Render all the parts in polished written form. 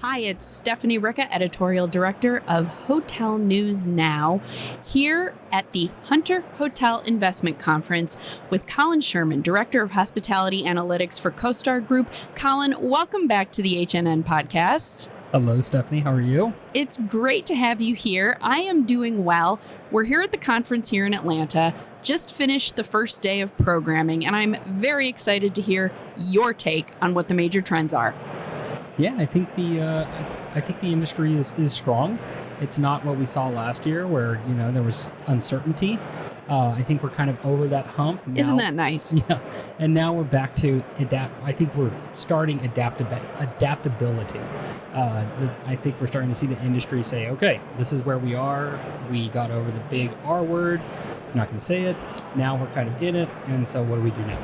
Hi, it's Stephanie Ricca, Editorial Director of Hotel News Now, here at the Hunter Hotel Investment Conference with Colin Sherman, Director of Hospitality Analytics for CoStar Group. Colin, welcome back to the HNN podcast. Hello, Stephanie. How are you? It's great to have you here. I am doing well. We're here at the conference here in Atlanta. Just finished the first day of programming, and I'm very excited to hear your take on what the major trends are. Yeah, I think the industry is strong. It's not what we saw last year, where there was uncertainty. I think we're kind of over that hump now. Isn't that nice? Yeah, and now we're back to adapt. I think we're starting adaptability. I think we're starting to see the industry say, "Okay, this is where we are. We got over the big R word. I'm not going to say it. Now we're kind of in it, and so what do we do now?"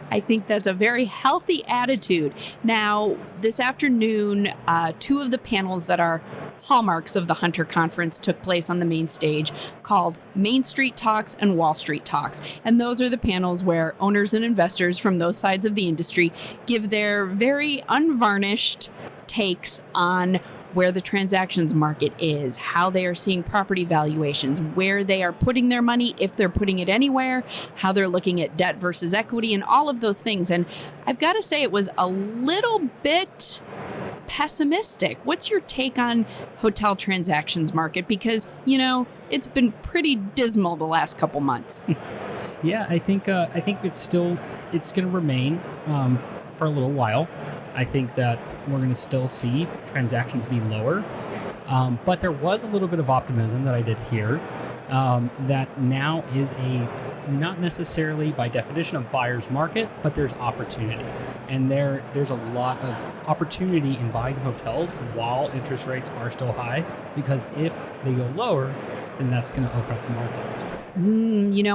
I think that's a very healthy attitude. Now, this afternoon, two of the panels that are hallmarks of the Hunter Conference took place on the main stage, called Main Street Talks and Wall Street Talks. And those are the panels where owners and investors from those sides of the industry give their very unvarnished takes on where the transactions market is, how they are seeing property valuations, where they are putting their money, if they're putting it anywhere, how they're looking at debt versus equity, and all of those things. And I've got to say, it was a little bit pessimistic. What's your take on hotel transactions market? Because, it's been pretty dismal the last couple months. Yeah, I think it's going to remain for a little while. I think that we're going to still see transactions be lower. But there was a little bit of optimism that I did hear that now is not necessarily by definition a buyer's market, but there's opportunity. And there's a lot of opportunity in buying hotels while interest rates are still high, because if they go lower, then that's going to open up the market.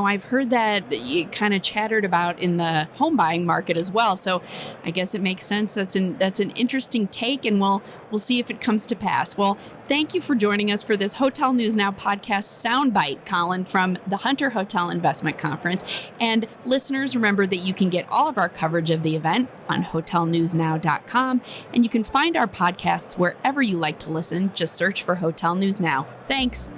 I've heard that you kind of chattered about in the home buying market as well. So I guess it makes sense. That's an interesting take, and we'll see if it comes to pass. Well, thank you for joining us for this Hotel News Now podcast soundbite, Colin, from the Hunter Hotel Investment Conference. And listeners, remember that you can get all of our coverage of the event on hotelnewsnow.com, and you can find our podcasts wherever you like to listen. Just search for Hotel News Now. Thanks.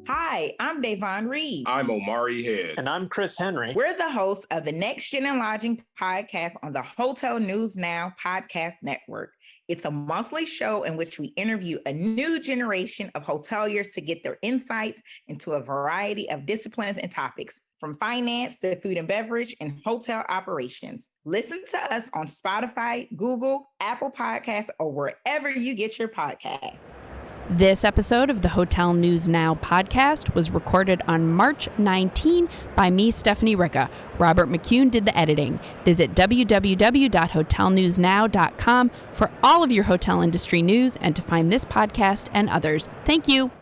Hi, I'm Davon Reed. I'm Omari Head. And I'm Chris Henry. We're the hosts of the Next Gen and Lodging podcast on the Hotel News Now podcast network. It's a monthly show in which we interview a new generation of hoteliers to get their insights into a variety of disciplines and topics, from finance to food and beverage and hotel operations. Listen to us on Spotify, Google, Apple Podcasts, or wherever you get your podcasts. This episode of the Hotel News Now podcast was recorded on March 19 by me, Stephanie Ricca. Robert McCune did the editing. Visit www.hotelnewsnow.com for all of your hotel industry news and to find this podcast and others. Thank you.